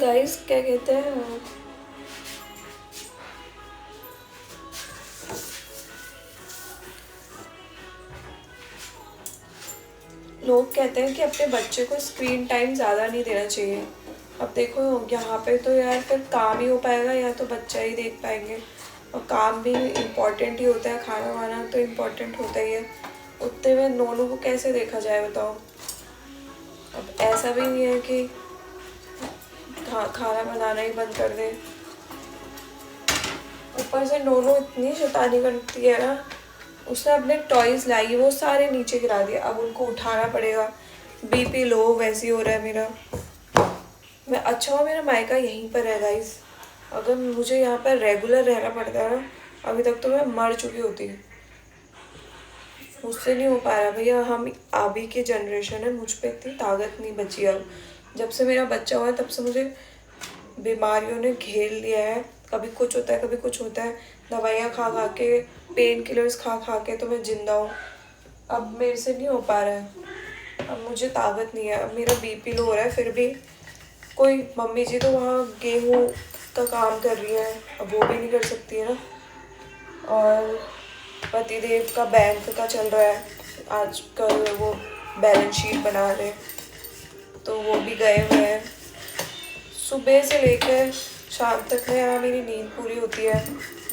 Guys क्या कहते हैं, लोग कहते हैं कि अपने बच्चे को स्क्रीन टाइम ज़्यादा नहीं देना चाहिए। अब देखो यहाँ पे तो यार फिर काम ही हो पाएगा या तो बच्चा ही देख पाएंगे, और काम भी इम्पोर्टेंट ही होता है, खाना वाना तो इम्पोर्टेंट होता ही है। उतने में नोनू को कैसे देखा जाए बताओ। अब ऐसा भी नहीं है कि खाना बनाना ही बंद कर दे। ऊपर से नोनू इतनी शैतानी करती है ना, उसने अपने टॉयज लाई वो सारे नीचे गिरा दिए, अब उनको उठाना पड़ेगा। बीपी लो वैसे ही हो रहा है मेरा। मैं अच्छा हुआ मेरा मायका यहीं पर है गाइस, अगर मुझे यहाँ पर रेगुलर रहना पड़ता है ना, अभी तक तो मैं मर चुकी होती। मुझसे नहीं हो पा रहा भैया, हम अभी की जनरेशन है, मुझ पर इतनी ताकत नहीं बची। अब जब से मेरा बच्चा हुआ है तब से मुझे बीमारियों ने घेर लिया है। कभी कुछ होता है कभी कुछ होता है, दवाइयाँ खा खा के, पेन किलर्स खा खा के तो मैं जिंदा हूँ। अब मेरे से नहीं हो पा रहा है, अब मुझे ताकत नहीं है। अब मेरा बीपी लो हो रहा है, फिर भी कोई मम्मी जी तो वहाँ गेहूँ का काम कर रही है, अब वो भी नहीं कर सकती है ना। और पतिदेव का बैंक का चल रहा है आजकल, वो बैलेंस शीट बना रहे, तो वो भी गए हुए हैं। सुबह से लेकर शाम तक में यहाँ मेरी नींद पूरी होती है।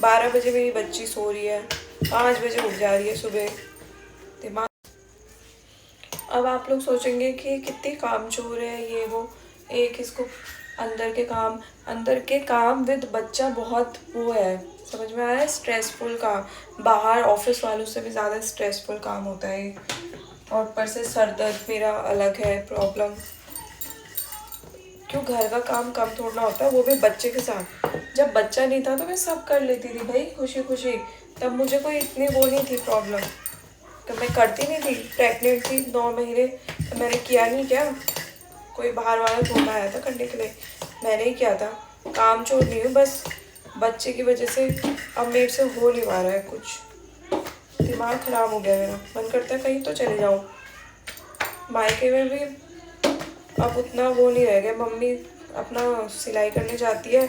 12 बजे मेरी बच्ची सो रही है, 5 बजे उठ जा रही है सुबह। दिमाग। अब आप लोग सोचेंगे कि कितनी कामचोर है ये वो, एक इसको अंदर के काम विद बच्चा बहुत वो है, समझ में आ रहा है, स्ट्रेसफुल काम। बाहर ऑफिस वालों से भी ज़्यादा स्ट्रेसफुल काम होता है। और ऊपर से सर दर्द मेरा अलग है प्रॉब्लम। क्यों, घर का काम कम थोड़ा होता है, वो भी बच्चे के साथ। जब बच्चा नहीं था तो मैं सब कर लेती थी भाई खुशी खुशी, तब मुझे कोई इतनी वो नहीं थी प्रॉब्लम, तो मैं करती नहीं थी। प्रेग्नेंट थी 9 महीने, तो मैंने किया नहीं क्या, कोई बाहर वाला थोड़ा आया था करने के लिए, मैंने ही किया था। काम चोर नहीं हूँ, बस बच्चे की वजह से अब मेरे से हो नहीं पा रहा है कुछ। दिमाग ख़राब हो गया मेरा, मन करता है कहीं तो चले जाऊँ। मायके में भी अब उतना वो नहीं रह गया, मम्मी अपना सिलाई करने जाती है,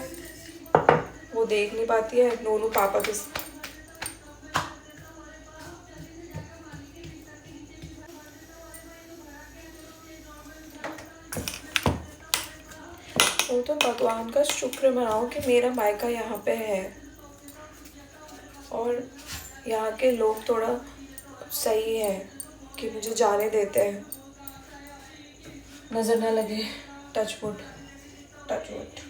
वो देख नहीं पाती है नोनू पापा के। वो तो भगवान का शुक्र मनाओ कि मेरा मायका यहाँ पे है, और यहाँ के लोग थोड़ा सही है कि मुझे जाने देते हैं, नज़र ना लगे। Touch wood touch wood.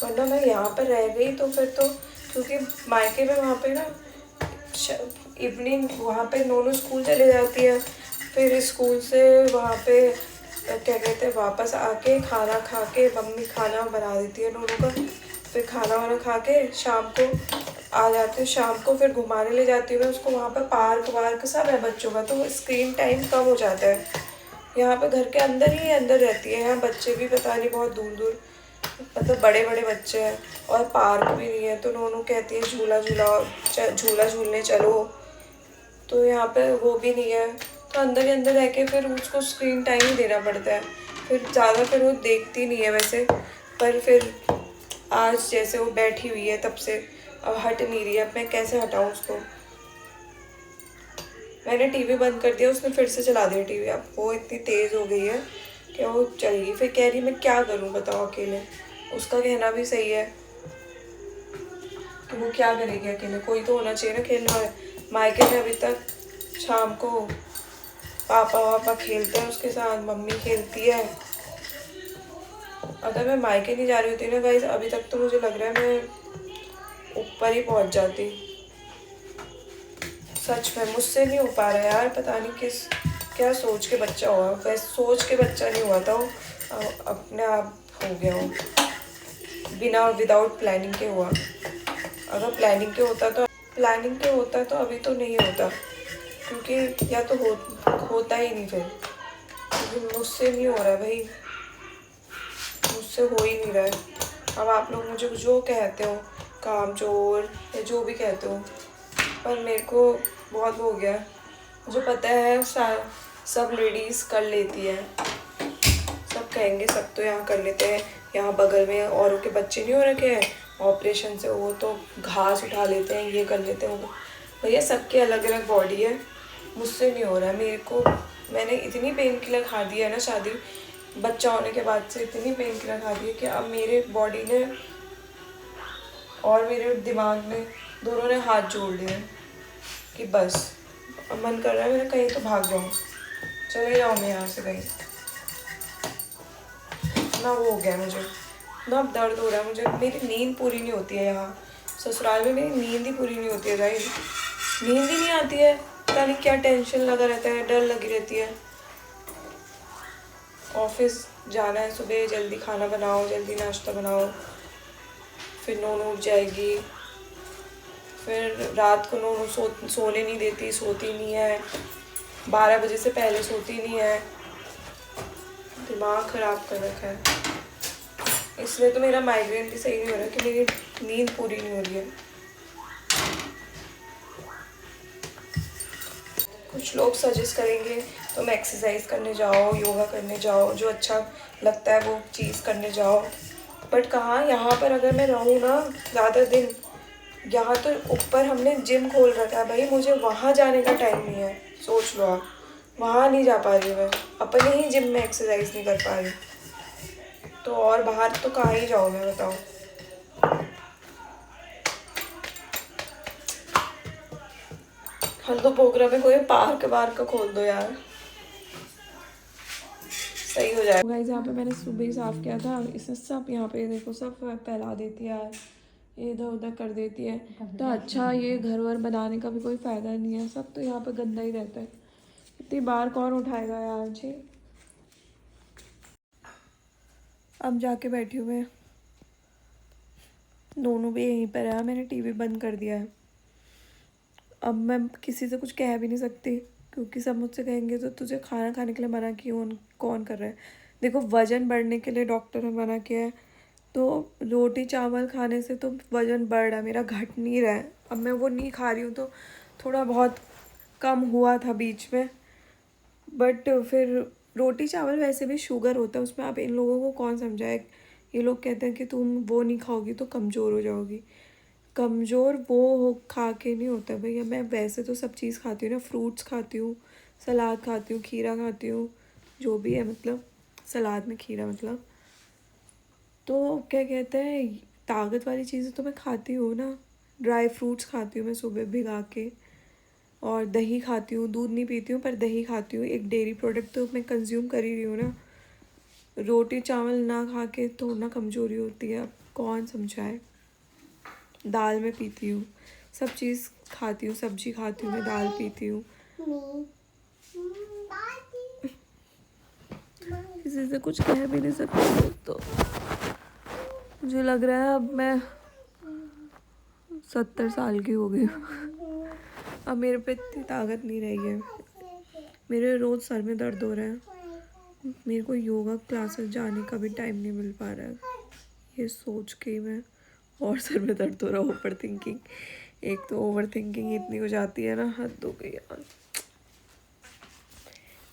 वरना मैं यहाँ पर रह गई तो फिर तो, क्योंकि मायके में वहाँ पे ना इवनिंग वहाँ पे नोनू स्कूल चले जाती है, फिर स्कूल से वहाँ पे क्या कहते हैं वापस आके खाना खा के, मम्मी खाना बना देती है नोनू का, फिर खाना वाना खा के शाम को आ जाती हूँ। शाम को फिर घुमाने ले जाती हूँ मैं उसको, वहाँ पर पार्क वार्क सब है बच्चों का, तो स्क्रीन टाइम कम हो जाता है। यहाँ पे घर के अंदर ही अंदर रहती है, यहाँ बच्चे भी पता नहीं बहुत दूर दूर, मतलब बड़े बड़े बच्चे हैं, और पार्क भी नहीं है। तो नोनू कहती है झूला झूलने चलो, तो यहाँ पे वो भी नहीं है, तो अंदर ही अंदर रह के फिर उसको स्क्रीन टाइम ही देना पड़ता है। फिर ज़्यादा फिर वो देखती नहीं है वैसे, पर फिर आज जैसे वो बैठी हुई है तब से अब हट नहीं रही है, अब मैं कैसे हटाऊँ उसको। मैंने टीवी बंद कर दिया, उसने फिर से चला दिया टीवी। अब वो इतनी तेज़ हो गई है कि वो चलेगी, फिर कह रही मैं क्या करूँ बताओ अकेले। उसका कहना भी सही है कि वो क्या करेगी अकेले, कोई तो होना चाहिए ना खेलने वाला। मायके में अभी तक शाम को पापा वापा खेलते हैं उसके साथ, मम्मी खेलती है। अगर मैं मायके नहीं जा रही होती ना गाइस, अभी तक तो मुझे लग रहा है मैं ऊपर ही पहुंच जाती। सच में मुझसे नहीं हो पा रहा यार, पता नहीं क्या सोच के बच्चा हुआ। वैसे सोच के बच्चा नहीं हुआ था वो, अपने आप हो गया वो, बिना विदाउट प्लानिंग के हुआ। अगर प्लानिंग के होता तो अभी तो नहीं होता, क्योंकि या तो होता ही नहीं फिर, क्योंकि मुझसे नहीं हो रहा है भाई, मुझसे हो ही नहीं रहा है। अब आप लोग मुझे जो कहते हो कामचोर या जो भी कहते हो, पर मेरे को बहुत हो गया। मुझे पता है सब लेडीज़ कर लेती है, सब कहेंगे सब तो यहाँ कर लेते हैं, यहाँ बगल में औरों के बच्चे नहीं हो रखे हैं ऑपरेशन से, वो तो घास उठा लेते हैं, ये कर लेते हैं वो। भैया सबके अलग अलग बॉडी है, मुझसे नहीं हो रहा है मेरे को। मैंने इतनी पेन किलर खा दी है ना शादी बच्चा होने के बाद से, इतनी पेन किलर खा दी है कि अब मेरे बॉडी ने और मेरे दिमाग ने दोनों ने हाथ जोड़ लिए कि बस अब मन कर रहा है मेरा कहीं तो भाग जाऊँ, चले जाओ मैं यहाँ से कहीं। ना वो हो गया मुझे, ना अब दर्द हो रहा है मुझे, मेरी नींद पूरी नहीं होती है यहाँ ससुराल में, मेरी नींद ही पूरी नहीं होती है भाई, नींद ही नहीं आती है, पता नहीं क्या टेंशन लगा रहता है, डर लगी रहती है। ऑफिस जाना है, सुबह जल्दी खाना बनाओ, जल्दी नाश्ता बनाओ, फिर नोनू उठ जाएगी, फिर रात को नोनू सोने नहीं देती, सोती नहीं है, 12 बजे से पहले सोती नहीं है, दिमाग ख़राब कर रखा है। इसलिए तो मेरा माइग्रेन भी सही नहीं हो रहा कि मेरी नींद पूरी नहीं हो रही है। कुछ लोग सजेस्ट करेंगे तुम एक्सरसाइज करने जाओ, योगा करने जाओ, जो अच्छा लगता है वो चीज़ करने जाओ, बट कहाँ, यहाँ पर अगर मैं रहूँ ना ज़्यादा दिन, यहाँ तो ऊपर हमने जिम खोल रखा है भाई, मुझे वहाँ जाने का टाइम नहीं है, सोच लो आप, वहाँ नहीं जा पा रही मैं, अपने ही जिम में एक्सरसाइज नहीं कर पा रही, तो और बाहर तो कहाँ ही जाऊँ मैं बताओ। हल्दो पोखरा में कोई पार्क वार्क का खोल दो यार, सही हो जाए। गाइस यहाँ पे मैंने सुबह ही साफ़ किया था, इसने सब यहाँ पे देखो सब फैला देती है यार, इधर उधर कर देती है, तो अच्छा ये घर वर बनाने का भी कोई फ़ायदा नहीं है, सब तो यहाँ पे गंदा ही रहता है, इतनी बार कौन उठाएगा यार जी। अब जाके बैठी हुए हैं, दोनों भी यहीं पर है, मैंने टीवी बंद कर दिया है, अब मैं किसी से कुछ कह भी नहीं सकती क्योंकि सब मुझसे कहेंगे तो तुझे खाना खाने के लिए मना क्यों कौन कर रहा है। देखो वज़न बढ़ने के लिए डॉक्टर ने मना किया है, तो रोटी चावल खाने से तो वज़न बढ़ रहा है मेरा, घट नहीं रहा है, अब मैं वो नहीं खा रही हूँ तो थोड़ा बहुत कम हुआ था बीच में, बट फिर रोटी चावल वैसे भी शुगर होता है उसमें, अब इन लोगों को कौन समझाए। ये लोग कहते हैं कि तुम वो नहीं खाओगी तो कमज़ोर हो जाओगी, कमज़ोर वो हो खा के नहीं होता भैया, मैं वैसे तो सब चीज़ खाती हूँ ना, फ्रूट्स खाती हूँ, सलाद खाती हूँ, खीरा खाती हूँ, जो भी है मतलब सलाद में खीरा मतलब, तो क्या कहते हैं ताकत वाली चीज़ें तो मैं खाती हूँ ना, ड्राई फ्रूट्स खाती हूँ मैं सुबह भिगा के, और दही खाती हूँ, दूध नहीं पीती हूँ पर दही खाती हूँ, एक डेयरी प्रोडक्ट तो मैं कंज्यूम कर ही रही हूँ ना। रोटी चावल ना खा के तो ना कमज़ोरी होती है, अब कौन समझाए। दाल में पीती हूँ, सब चीज़ खाती हूँ, सब्जी खाती हूँ मैं, दाल पीती हूँ, किसी से कुछ कह भी नहीं सकती, तो मुझे लग रहा है अब मैं 70 साल की हो गई हूँ, अब मेरे पे इतनी ताकत नहीं रही है, मेरे रोज़ सर में दर्द हो रहा है, मेरे को योगा क्लासेस जाने का भी टाइम नहीं मिल पा रहा है, ये सोच के मैं और सर में दर्द हो रहा है, ओवर थिंकिंग, एक तो ओवर थिंकिंग इतनी हो जाती है ना, हद हो गई यार।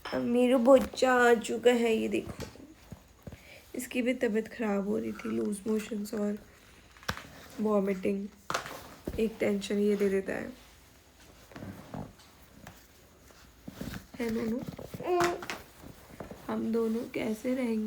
अब मेरा बच्चा आ चुका है, ये देखो, इसकी भी तबीयत ख़राब हो रही थी, लूज मोशंस और वॉमिटिंग, एक टेंशन ये दे देता है दोनों, हम दोनों कैसे रहेंगे।